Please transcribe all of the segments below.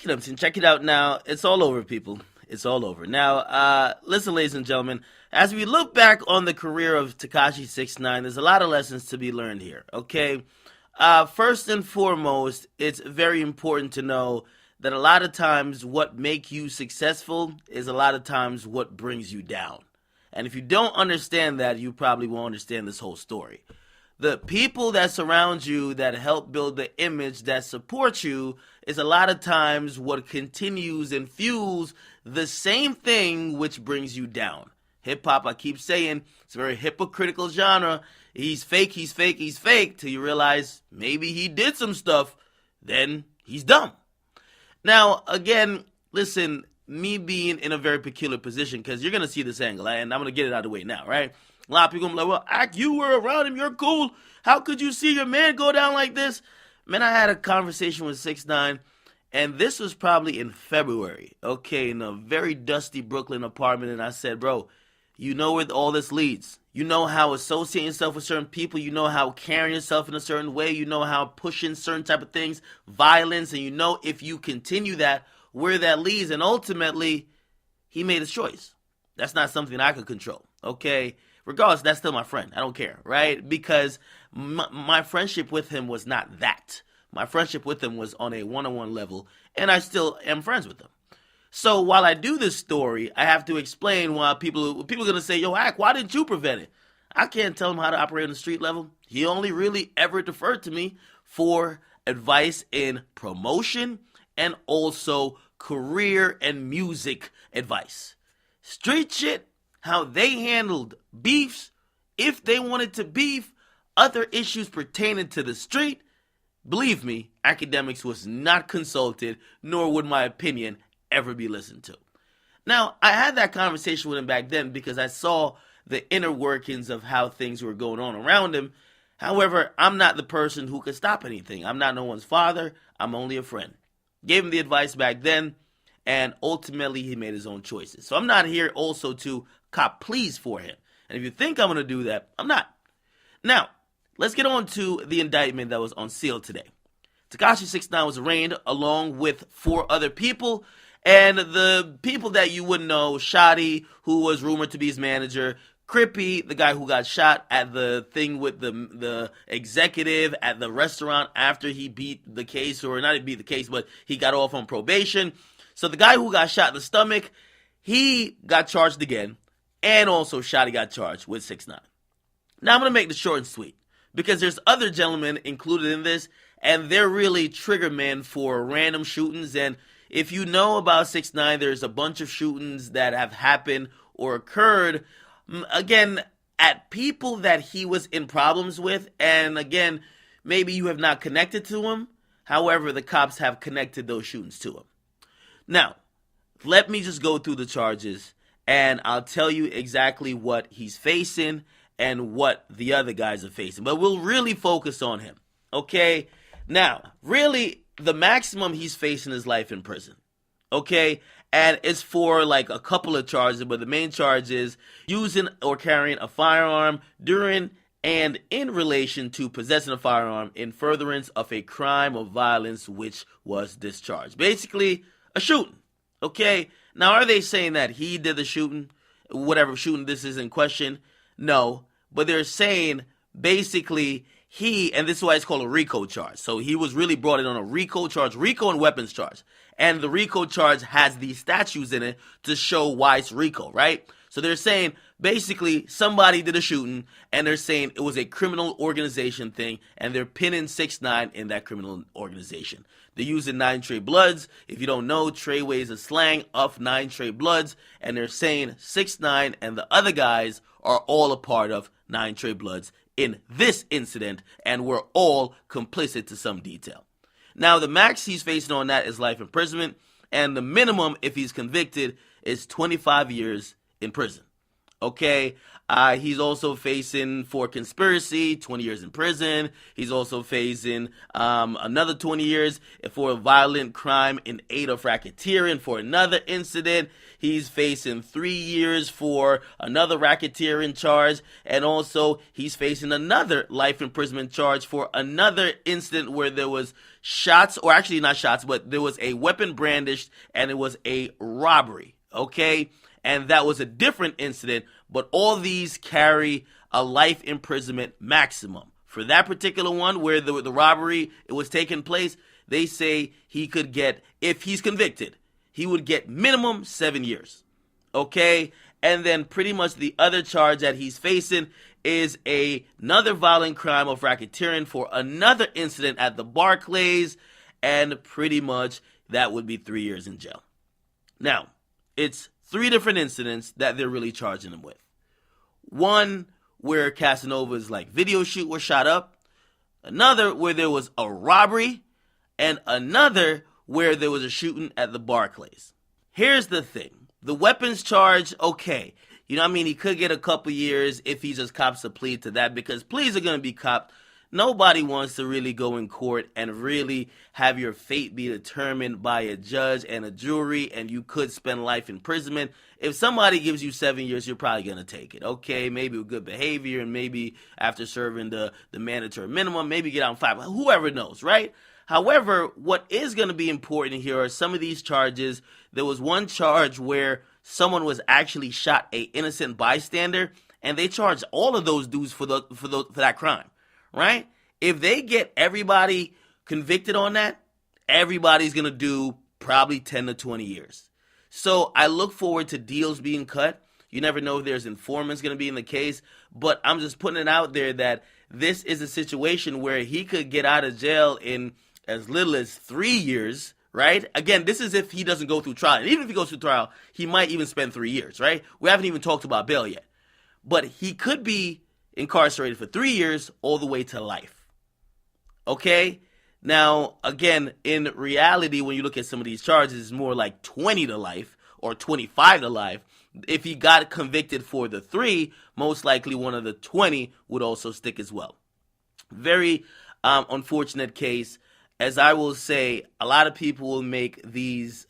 Akademiks, and check it out now. It's all over, people. It's all over. Now, listen, ladies and gentlemen, as we look back on the career of Tekashi 6ix9ine, there's a lot of lessons to be learned here, okay? First and foremost, it's very important to know that a lot of times what makes you successful is a lot of times what brings you down. And if you don't understand that, you probably won't understand this whole story. The people that surround you, that help build the image, that support you, is a lot of times what continues and fuels the same thing which brings you down. Hip-hop, I keep saying, it's a very hypocritical genre. He's fake, he's fake, he's fake, till you realize maybe he did some stuff, then he's dumb. Now, again, listen, me being in a very peculiar position, because you're going to see this angle, and I'm going to get it out of the way now, right? A lot of people are like, well, Ak, you were around him, you're cool. How could you see your man go down like this? Man, I had a conversation with 6ix9ine, and this was probably in February, okay, in a very dusty Brooklyn apartment, and I said, bro, you know where all this leads. You know how associating yourself with certain people, you know how carrying yourself in a certain way, you know how pushing certain type of things, violence, and you know if you continue that, where that leads, and ultimately, he made his choice. That's not something I could control, okay? Regardless, that's still my friend. I don't care, right? Because my friendship with him was not that. My friendship with him was on a one-on-one level, and I still am friends with him. So while I do this story, I have to explain why people are going to say, yo, Ak, why didn't you prevent it? I can't tell him how to operate on the street level. He only really ever deferred to me for advice in promotion and also career and music advice. Street shit, how they handled beefs, if they wanted to beef, other issues pertaining to the street, believe me, Akademiks was not consulted, nor would my opinion ever be listened to. Now, I had that conversation with him back then because I saw the inner workings of how things were going on around him. However, I'm not the person who could stop anything. I'm not no one's father. I'm only a friend. Gave him the advice back then, and ultimately he made his own choices. So I'm not here also to cop pleas for him. And if you think I'm going to do that, I'm not. Now, let's get on to the indictment that was on seal today. Tekashi 6ix9ine was arraigned along with 4 other people. And the people that you would know, Shotti, who was rumored to be his manager, Crippy, the guy who got shot at the thing with the executive at the restaurant after he beat the case, or not beat the case, but he got off on probation. So the guy who got shot in the stomach, he got charged again, and also Shotti got charged with 6ix9ine. Now I'm going to make this short and sweet, because there's other gentlemen included in this, and they're really trigger men for random shootings. And if you know about 6ix9ine, there's a bunch of shootings that have happened or occurred, again, at people that he was in problems with. And again, maybe you have not connected to him. However, the cops have connected those shootings to him. Now, let me just go through the charges, and I'll tell you exactly what he's facing and what the other guys are facing. But we'll really focus on him, okay? Now, really, the maximum he's facing is life in prison, okay? And it's for like a couple of charges, but the main charge is using or carrying a firearm during and in relation to possessing a firearm in furtherance of a crime of violence which was discharged. Basically, a shooting, okay? Now, are they saying that he did the shooting, whatever shooting this is in question? No, but they're saying basically he, and this is why it's called a RICO charge. So he was really brought in on a RICO charge, RICO and weapons charge. And the RICO charge has these statutes in it to show why it's RICO, right? So they're saying basically somebody did a shooting, and they're saying it was a criminal organization thing, and they're pinning 6ix9ine in that criminal organization. They're using 9 Bloods. If you don't know, Tr3yWay is a slang of 9 Bloods, and they're saying 6ix9ine and the other guys are all a part of 9 Bloods in this incident, and we're all complicit to some detail. Now, the max he's facing on that is life imprisonment, and the minimum, if he's convicted, is 25 years in prison. Okay. He's also facing for conspiracy, 20 years in prison. He's also facing another 20 years for a violent crime in aid of racketeering for another incident. He's facing 3 years for another racketeering charge. And also, he's facing another life imprisonment charge for another incident where there was shots, or actually not shots, but there was a weapon brandished and it was a robbery. Okay. And that was a different incident, but all these carry a life imprisonment maximum. For that particular one where the robbery it was taking place, they say he could get, if he's convicted, he would get minimum 7 years. Okay? And then pretty much the other charge that he's facing is another violent crime of racketeering for another incident at the Barclays, and pretty much that would be 3 years in jail. Now, it's 3 different incidents that they're really charging him with. One where Casanova's video shoot was shot up, another where there was a robbery, and another where there was a shooting at the Barclays. Here's the thing. The weapons charge, okay. You know what I mean? He could get a couple years if he just cops a plea to that, because pleas are going to be copped. Nobody wants to really go in court and really have your fate be determined by a judge and a jury, and you could spend life imprisonment. If somebody gives you 7 years, you're probably going to take it. Okay, maybe with good behavior, and maybe after serving the mandatory minimum, maybe get out in 5. Whoever knows, right? However, what is going to be important here are some of these charges. There was one charge where someone was actually shot, a innocent bystander, and they charged all of those dudes for that crime. Right? If they get everybody convicted on that, everybody's going to do probably 10 to 20 years. So I look forward to deals being cut. You never know if there's informants going to be in the case, but I'm just putting it out there that this is a situation where he could get out of jail in as little as 3 years, right? Again, this is if he doesn't go through trial. And even if he goes through trial, he might even spend 3 years, right? We haven't even talked about bail yet. But he could be incarcerated for 3 years all the way to life. Okay? Now, again, in reality, when you look at some of these charges, it's more like 20 to life or 25 to life. If he got convicted for the 3, most likely one of the 20 would also stick as well. Very unfortunate case. As I will say, a lot of people will make these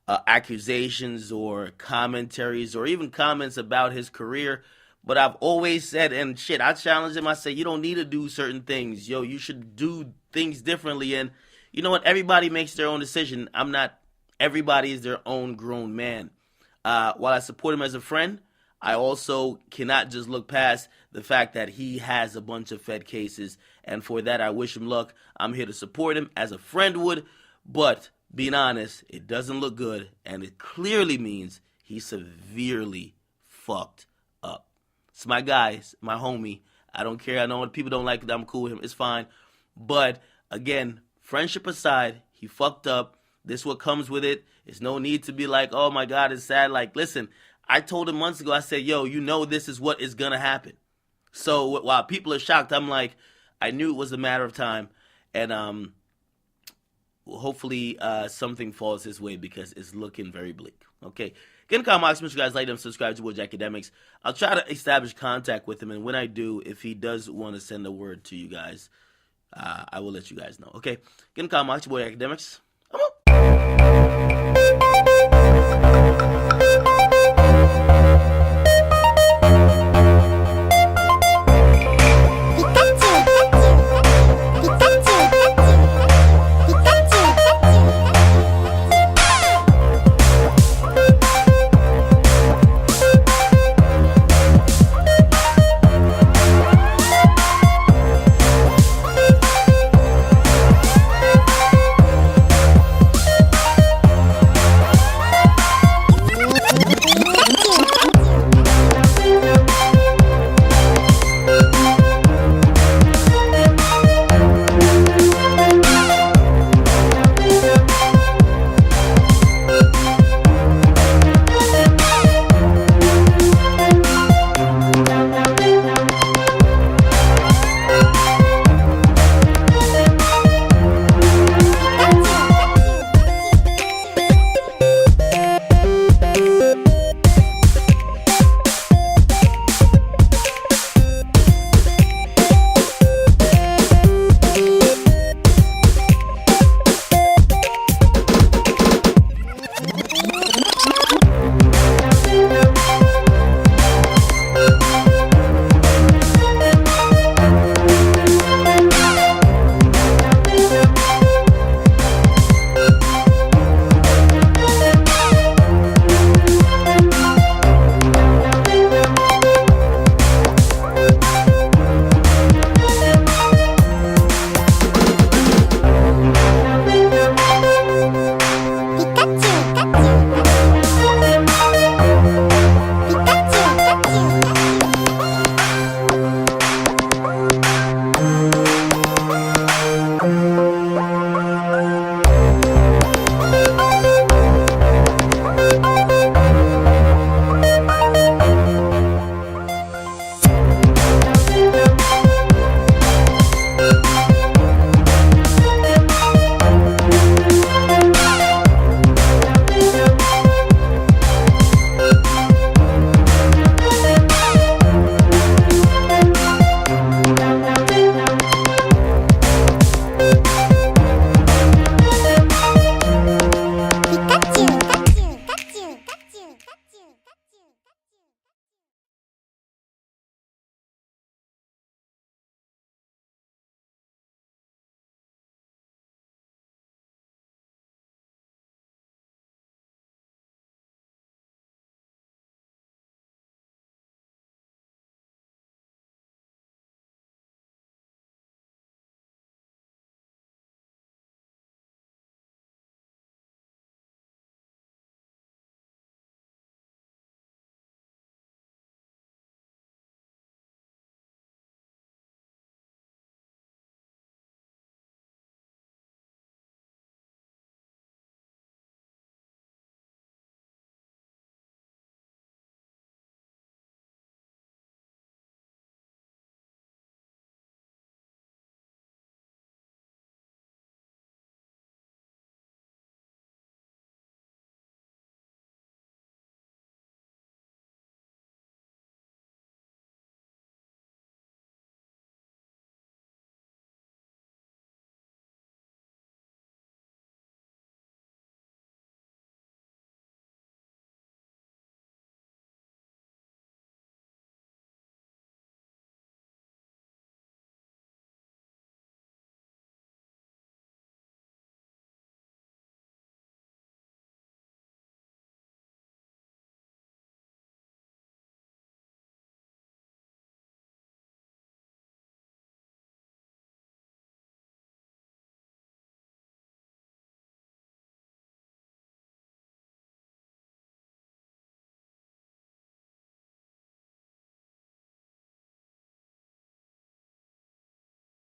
accusations or commentaries or even comments about his career. But I've always said, and shit, I challenge him. I say, you don't need to do certain things. Yo, you should do things differently. And you know what? Everybody makes their own decision. Everybody is their own grown man. While I support him as a friend, I also cannot just look past the fact that he has a bunch of Fed cases. And for that, I wish him luck. I'm here to support him as a friend would. But being honest, it doesn't look good. And it clearly means he's severely fucked up. It's my guy, it's my homie. I don't care. I know people don't like it. I'm cool with him. It's fine. But again, friendship aside, he fucked up. This is what comes with it. There's no need to be like, oh my God, it's sad. Listen, I told him months ago, I said, yo, you know this is what is going to happen. So while people are shocked, I'm like, I knew it was a matter of time. And hopefully something falls his way because it's looking very bleak. Okay. Get in comments, make sure you guys like them, subscribe to Akademiks. I'll try to establish contact with him, and when I do, if he does want to send a word to you guys, I will let you guys know. Okay, get in comments, Akademiks.